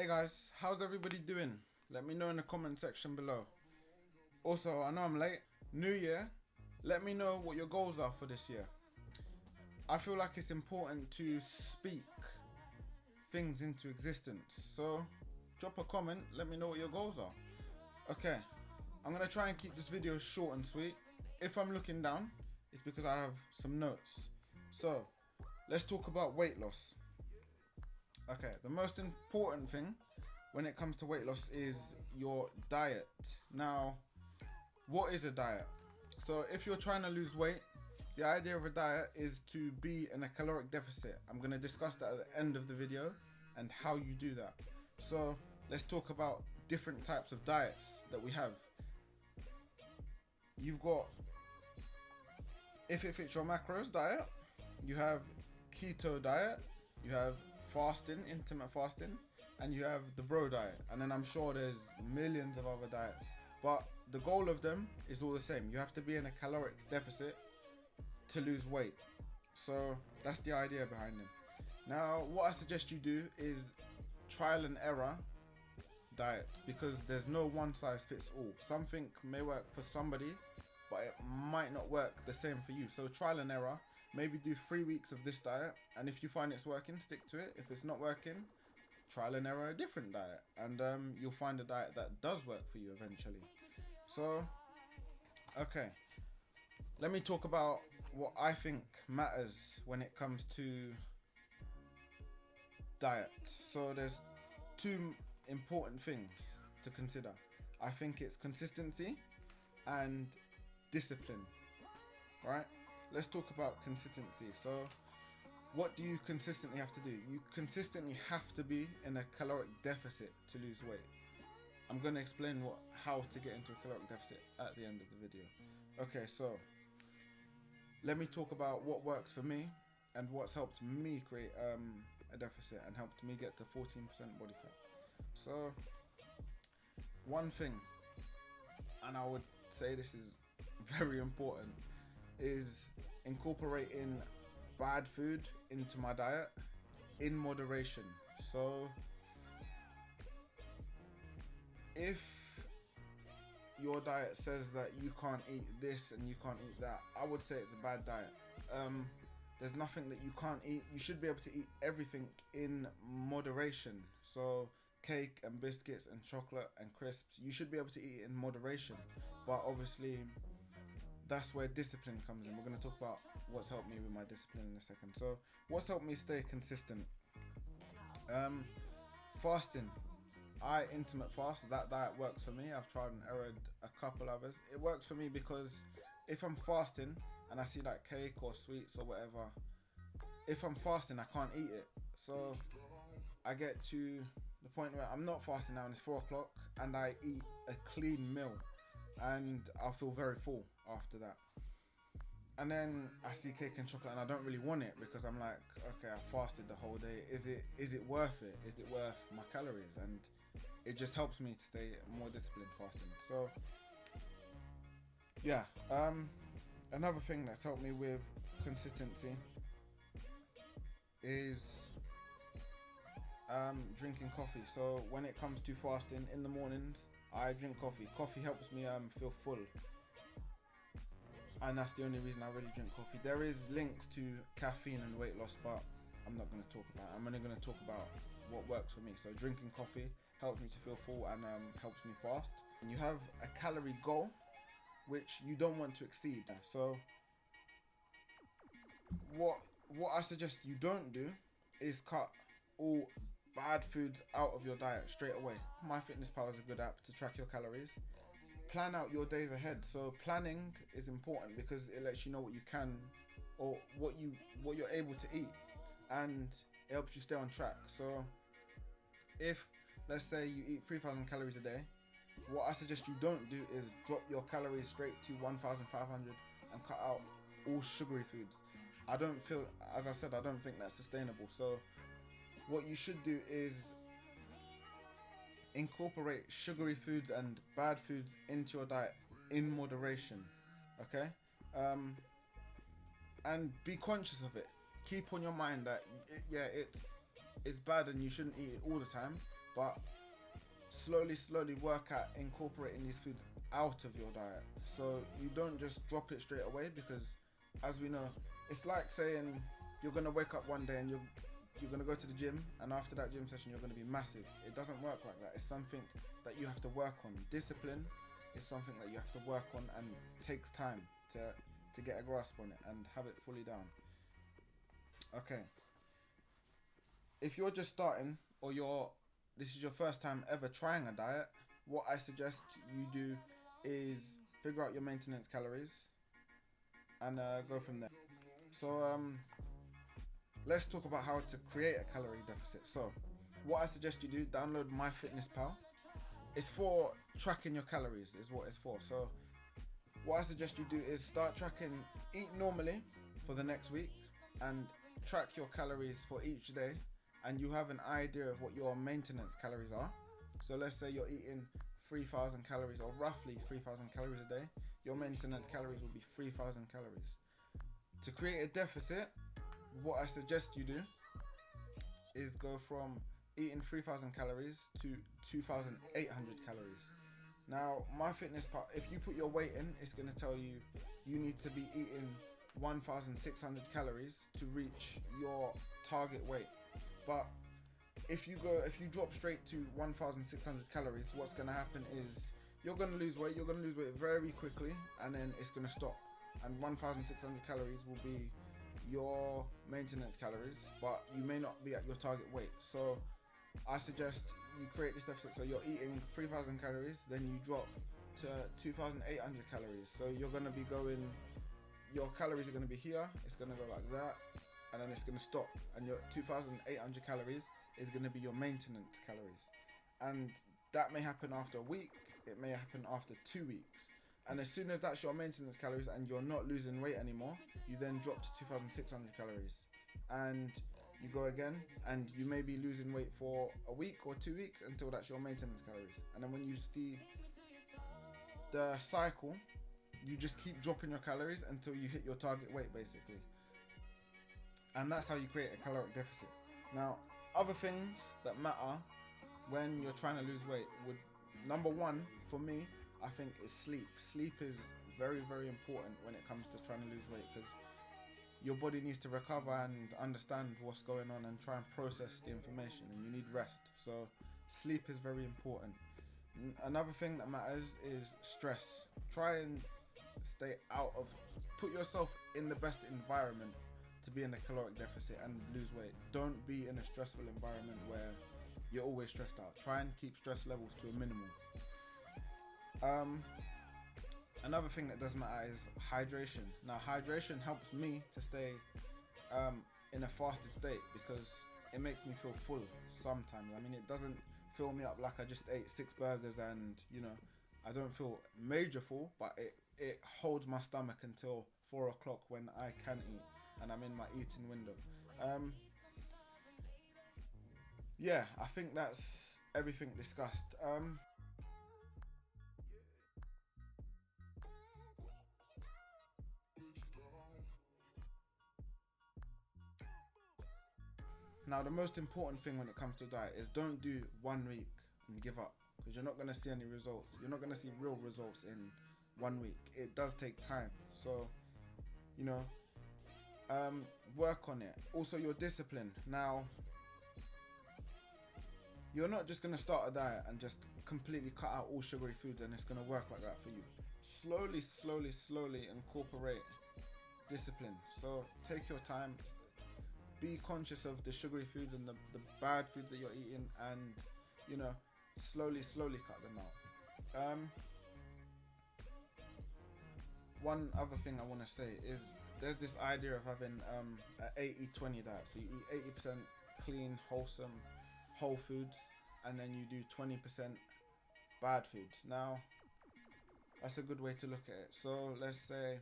Hey guys, how's everybody doing? Let me know in the comment section below. Also, I know I'm late. New year, let me know what your goals are for this year. I feel like it's important to speak things into existence. So, drop a comment, let me know what your goals are. Okay, I'm gonna try and keep this video short and sweet. If I'm looking down, it's because I have some notes. So, let's talk about weight loss. Okay, the most important thing when it comes to weight loss is your diet. Now, what is a diet? So if you're trying to lose weight, the idea of a diet is to be in a caloric deficit. I'm going to discuss that at the end of the video and how you do that. So let's talk about different types of diets that we have. You've got, if it fits your macros diet, you have keto diet, you have fasting, intermittent fasting, and you have the bro diet, and then I'm sure there's millions of other diets, but the goal of them is all the same. You have to be in a caloric deficit to lose weight. So that's the idea behind them. Now what I suggest you do is trial and error diets, because there's no one size fits all. Something may work for somebody but it might not work the same for you. So trial and error. Maybe do 3 weeks of this diet, and if you find it's working, stick to it. If it's not working, trial and error a different diet, and you'll find a diet that does work for you eventually. So, okay, let me talk about what I think matters when it comes to diet. So there's two important things to consider. I think it's consistency and discipline, right? Let's talk about consistency. So what do you consistently have to do? You consistently have to be in a caloric deficit to lose weight. I'm going to explain how to get into a caloric deficit at the end of the video. Okay, so let me talk about what works for me and what's helped me create a deficit and helped me get to 14% body fat. So one thing, and I would say this is very important, is incorporating bad food into my diet in moderation. So if your diet says that you can't eat this and you can't eat that, I would say it's a bad diet. There's nothing that you can't eat. You should be able to eat everything in moderation. So cake and biscuits and chocolate and crisps, you should be able to eat in moderation, but obviously that's where discipline comes in. We're going to talk about what's helped me with my discipline in a second. So what's helped me stay consistent? Fasting. I intermittent fast. That diet works for me. I've tried and errored a couple others. It works for me because if I'm fasting and I see like cake or sweets or whatever, if I'm fasting I can't eat it. So I get to the point where I'm not fasting now and it's 4 o'clock and I eat a clean meal, and I'll feel very full after that. And then I see cake and chocolate and I don't really want it because I'm like, okay, I fasted the whole day. Is it worth it? Is it worth my calories? And it just helps me to stay more disciplined fasting. So yeah, another thing that's helped me with consistency is drinking coffee. So when it comes to fasting in the mornings, I drink coffee. Coffee helps me feel full, and that's the only reason I really drink coffee. There is links to caffeine and weight loss, but I'm not going to talk about it. I'm only going to talk about what works for me. So drinking coffee helps me to feel full and helps me fast. And you have a calorie goal which you don't want to exceed. So what I suggest you don't do is cut all bad foods out of your diet straight away. MyFitnessPal is a good app to track your calories. Plan out your days ahead. So planning is important because it lets you know what you can or what you're able to eat, and it helps you stay on track. So if let's say you eat 3,000 calories a day, what I suggest you don't do is drop your calories straight to 1,500 and cut out all sugary foods. As I said, I don't think that's sustainable. So what you should do is incorporate sugary foods and bad foods into your diet in moderation, okay? And be conscious of it. Keep on your mind that it's bad and you shouldn't eat it all the time, but slowly work at incorporating these foods out of your diet. So you don't just drop it straight away, because as we know, it's like saying you're gonna wake up one day and you're gonna go to the gym, and after that gym session you're gonna be massive. It doesn't work like that. It's something that you have to work on. Discipline is something that you have to work on and takes time to get a grasp on it and have it fully down. Okay. If you're just starting, or this is your first time ever trying a diet, what I suggest you do is figure out your maintenance calories and go from there. So let's talk about how to create a calorie deficit. So what I suggest you do, download MyFitnessPal. It's for tracking your calories, is what it's for. So what I suggest you do is start tracking, eat normally for the next week and track your calories for each day, and you have an idea of what your maintenance calories are. So let's say you're eating 3,000 calories, or roughly 3,000 calories a day. Your maintenance calories will be 3,000 calories. To create a deficit, what I suggest you do is go from eating 3,000 calories to 2,800 calories. Now, MyFitnessPal, if you put your weight in, it's going to tell you you need to be eating 1,600 calories to reach your target weight. But if you drop straight to 1,600 calories, what's going to happen is you're going to lose weight. You're going to lose weight very quickly, and then it's going to stop. And 1,600 calories will be your maintenance calories, but you may not be at your target weight. So I suggest you create this deficit. So you're eating 3,000 calories, then you drop to 2,800 calories. So you're going to be going, your calories are going to be here, it's going to go like that, and then it's going to stop. And your 2,800 calories is going to be your maintenance calories. And that may happen after a week, it may happen after 2 weeks. And as soon as that's your maintenance calories and you're not losing weight anymore, you then drop to 2,600 calories. And you go again, and you may be losing weight for a week or 2 weeks until that's your maintenance calories. And then when you see the cycle, you just keep dropping your calories until you hit your target weight, basically. And that's how you create a caloric deficit. Now, other things that matter when you're trying to lose weight would, number one, for me, I think is sleep. Sleep is very important when it comes to trying to lose weight, because your body needs to recover and understand what's going on and try and process the information, and you need rest. So sleep is very important. Another thing that matters is stress. Try and put yourself in the best environment to be in a caloric deficit and lose weight. Don't be in a stressful environment where you're always stressed out. Try and keep stress levels to a minimum. Another thing that does matter is hydration. Now, hydration helps me to stay in a fasted state, because it makes me feel full sometimes. I mean, it doesn't fill me up like I just ate 6 burgers and, I don't feel major full, but it holds my stomach until 4 o'clock when I can eat and I'm in my eating window. Yeah, I think that's everything discussed. Now, the most important thing when it comes to diet is don't do 1 week and give up, because you're not going to see any results. You're not going to see real results in 1 week. It does take time. So, work on it. Also, your discipline. Now, you're not just going to start a diet and just completely cut out all sugary foods and it's going to work like that for you. Slowly incorporate discipline. So take your time. Be conscious of the sugary foods and the bad foods that you're eating, and slowly cut them out. One other thing I want to say is there's this idea of having an 80-20 diet. So you eat 80% clean, wholesome, whole foods, and then you do 20% bad foods. Now, that's a good way to look at it. So let's say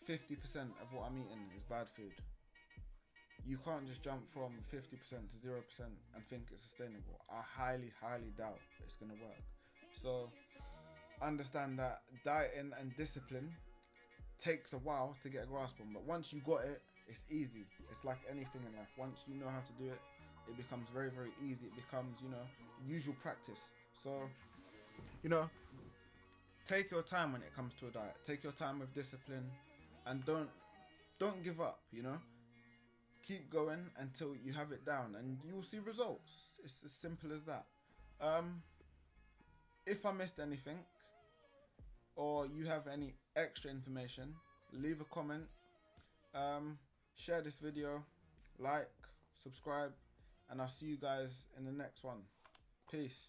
50% of what I'm eating is bad food. You can't just jump from 50% to 0% and think it's sustainable. I highly doubt it's going to work. So understand that dieting and discipline takes a while to get a grasp on, but once you got it, it's easy. It's like anything in life. Once you know how to do it, it becomes very, very easy. It becomes, you know, usual practice. So, you know, take your time when it comes to a diet. Take your time with discipline, and don't give up, you know. Keep going until you have it down, and you'll see results. It's as simple as that. If I missed anything, or you have any extra information, leave a comment, share this video, like, subscribe, and I'll see you guys in the next one. Peace.